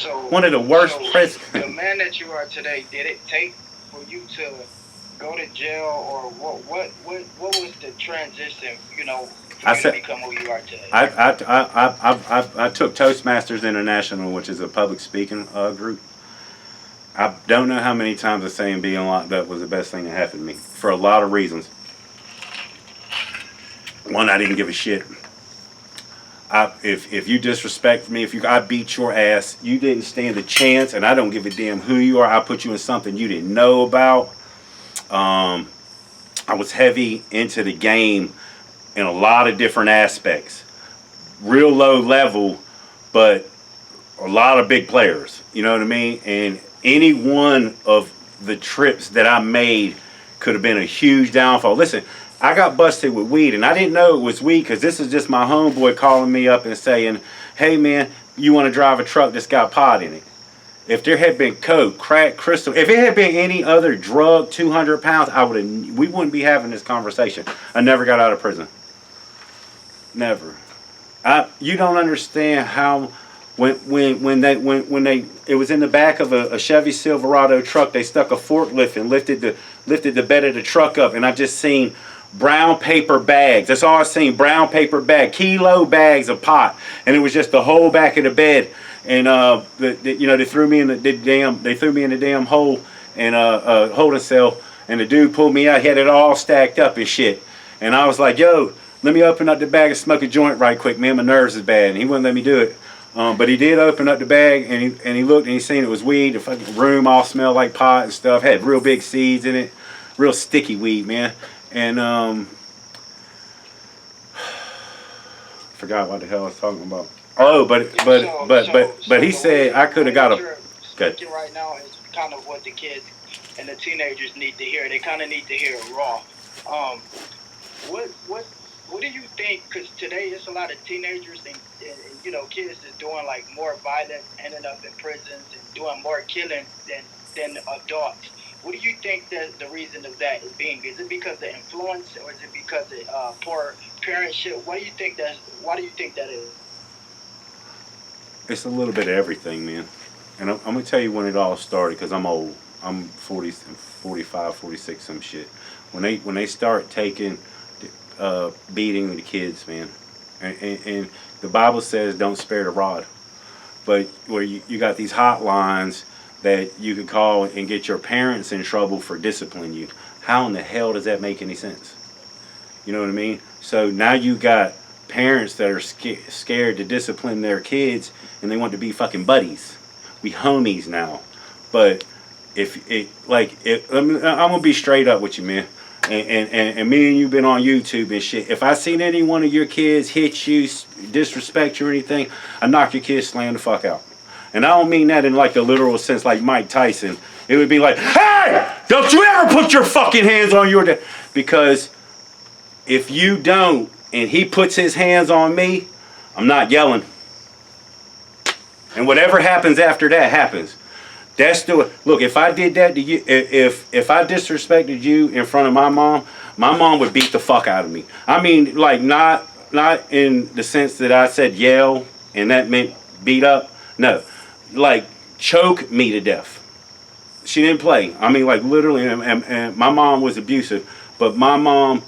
One of the worst The presidents. man that you are today, did it take for you to go to jail, or what was the transition? For I you to said become who you are today? I took Toastmasters International, which is a public speaking group. I don't know how many times the saying being locked up was the best thing that happened to me for a lot of reasons. One, I didn't give a shit. If you disrespect me, I beat your ass, you didn't stand a chance, and I don't give a damn who you are. I put you in something you didn't know about. Um, I was heavy into the game in a lot of different aspects. Real low level, but a lot of big players. You know what I mean? And any one of the trips that I made could have been a huge downfall. Listen, I got busted with weed, and I didn't know it was weed because this is just my homeboy calling me up and saying, "Hey man, you want to drive a truck that's got pot in it?" If there had been coke, crack, crystal, if it had been any other drug, 200 pounds, we wouldn't be having this conversation. I never got out of prison. Never. You don't understand how when they it was in the back of a Chevy Silverado truck. They stuck a forklift and lifted the bed of the truck up, and I just seen brown paper bags. That's all I seen. Brown paper bag, kilo bags of pot, and it was just the whole back of the bed. And they threw me in the damn hole and holding cell, and the dude pulled me out. He had it all stacked up and shit, and I was like, "Yo, let me open up the bag and smoke a joint right quick, man. My nerves is bad." And he wouldn't let me do it. But he did open up the bag, and he looked and he seen it was weed. The fucking room all smelled like pot and stuff. Had real big seeds in it, real sticky weed, man. And forgot what the hell I was talking about. Oh, but he The way said I could have got a you're good. speaking right now is kind of what the kids and the teenagers need to hear. They kind of need to hear it raw. Um, what what what do you think? Because today it's a lot of teenagers and kids is doing like more violence, ending up in prisons and doing more killings than adults. What do you think that the reason of that is being? Is it because of influence, or is it because of poor parentship? What do you think that? Why do you think that is? It's a little bit of everything, man. And I'm gonna tell you when it all started because I'm old. I'm 40, 45, 46, some shit. When they start taking beating the kids, man. And the Bible says don't spare the rod. But where you got these hotlines that you can call and get your parents in trouble for disciplining you. How in the hell does that make any sense? You know what I mean? So now you got parents that are scared to discipline their kids and they want to be fucking buddies. We homies now. But if it like if I'm gonna be straight up with you, man. And me and you been on YouTube and shit. If I seen any one of your kids hit you, disrespect you or anything, I knock your kids slam the fuck out. And I don't mean that in like the literal sense, like Mike Tyson. It would be like, hey, don't you ever put your fucking hands on your dad. Because if you don't, and he puts his hands on me, I'm not yelling. And whatever happens after that happens. That's the look. If I did that to you, if I disrespected you in front of my mom would beat the fuck out of me. I mean, like not in the sense that I said yell and that meant beat up. No, like choke me to death. She didn't play. I mean, like literally, and my mom was abusive, but my mom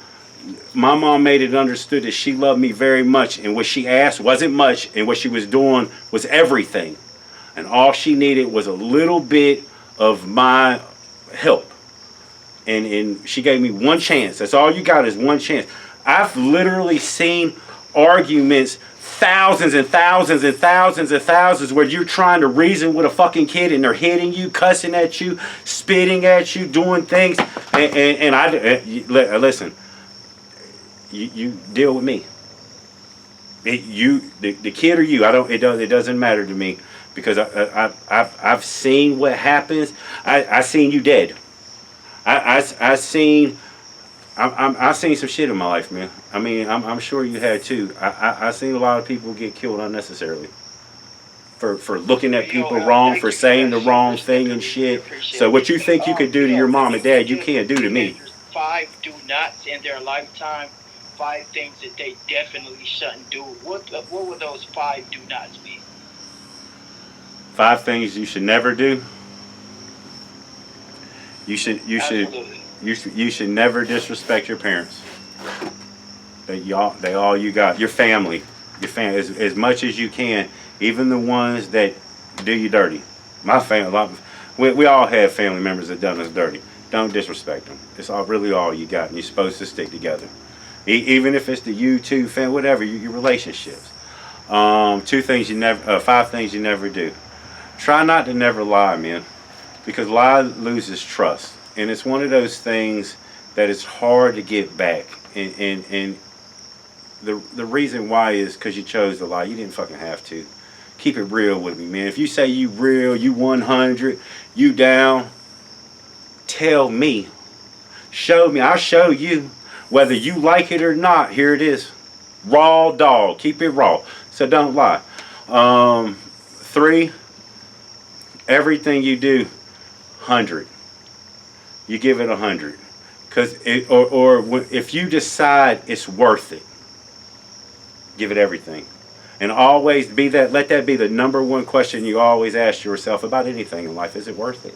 made it understood that she loved me very much, and what she asked wasn't much, and what she was doing was everything. And all she needed was a little bit of my help. And she gave me one chance. That's all you got is one chance. I've literally seen arguments, thousands and thousands and thousands and thousands, where you're trying to reason with a fucking kid and they're hitting you, cussing at you, spitting at you, doing things. And listen, you deal with me. The kid or you, it doesn't matter to me because I've seen what happens. I seen you dead. I seen I seen some shit in my life, man. I mean, I'm sure you had too. I seen a lot of people get killed unnecessarily for looking at people wrong, for Thank you for saying that the share, wrong respect. thing I and really shit. appreciate So it. what you think you could do to your mom and If you dad, you give can't do to me. teenagers five do nots in their lifetime, five things that they definitely shouldn't do, what would those five do nots be? 5 things you should never do. You should Absolutely. you should never disrespect your parents. They all you got. Your family, as much as you can, even the ones that do you dirty. My family, we all have family members that done us dirty. Don't disrespect them. It's really all you got, and you're supposed to stick together. Even if it's the you two family, whatever your relationships. 2 things you never, 5 things you never do. Try not to never lie, man, because lie loses trust, and it's one of those things that it's hard to get back. And the reason why is because you chose to lie. You didn't fucking have to. Keep it real with me, man. If you say you real, you 100, you down, tell me. Show me. I'll show you. Whether you like it or not, here it is. Raw dog. Keep it raw. So don't lie. 3, everything you do, 100. You give it 100. Because if you decide it's worth it, give it everything. And always let that be the number one question you always ask yourself about anything in life. Is it worth it?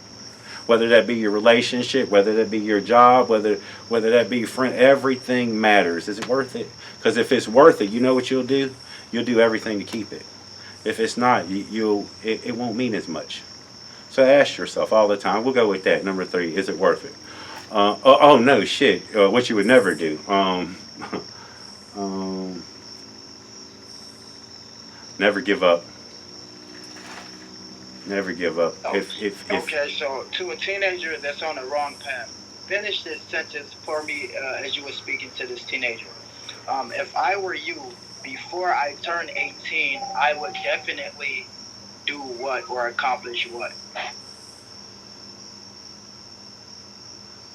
Whether that be your relationship, whether that be your job, whether that be your friend, everything matters. Is it worth it? Because if it's worth it, you know what you'll do? You'll do everything to keep it. If it's not, it won't mean as much. So ask yourself all the time. We'll go with that. Number 3, is it worth it? Oh no, shit. What you would never do. Never give up. Never give up. Okay, so to a teenager that's on the wrong path, finish this sentence for me as you were speaking to this teenager. If I were you, before I turn 18, I would definitely do what or accomplish what?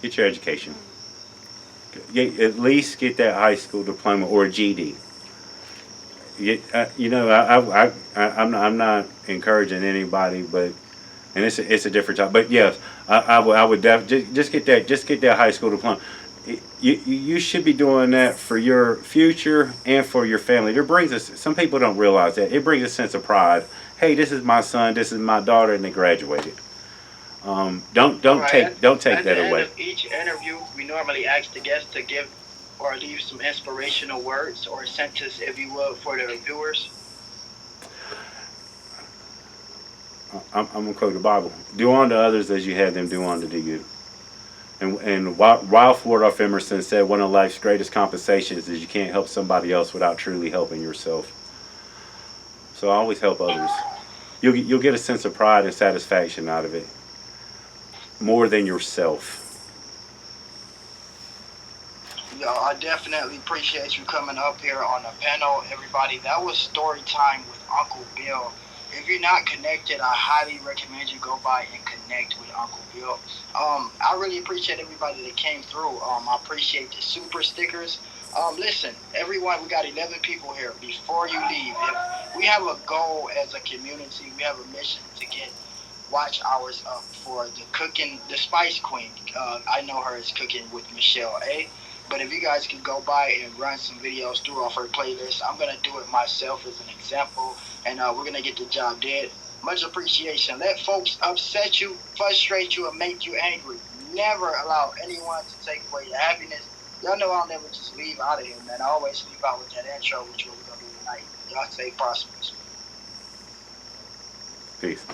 Get your education. At least get that high school diploma or a GD. I'm not encouraging anybody, but and it's a different topic. But yes, I would just get that high school diploma. You should be doing that for your future and for your family. It brings us. Some people don't realize that it brings a sense of pride. Hey, this is my son, this is my daughter, and they graduated. Don't take that away. At the end of each interview, we normally ask the guests to give or leave some inspirational words or a sentence, if you will, for the viewers. I'm gonna quote the Bible: "Do unto others as you had them do unto you." And Ralph Waldo Emerson said, "One of life's greatest compensations is you can't help somebody else without truly helping yourself." So always help others. You'll get a sense of pride and satisfaction out of it, more than yourself. Yo, I definitely appreciate you coming up here on the panel, everybody. That was story time with Uncle Bill. If you're not connected, I highly recommend you go by and connect with Uncle Bill. I really appreciate everybody that came through. I appreciate the super stickers. Listen, everyone, we got 11 people here. Before you leave, if we have a goal as a community, we have a mission to get watch hours up for the Spice Queen. I know her as Cooking with Michelle A. But if you guys could go by and run some videos through off her playlist, I'm going to do it myself as an example, and we're going to get the job done. Much appreciation. Let folks upset you, frustrate you, and make you angry. Never allow anyone to take away your happiness. Y'all know I'll never just leave out of here, man. I always leave out with that intro, which is what we're going to do tonight. Y'all stay prosperous. Peace.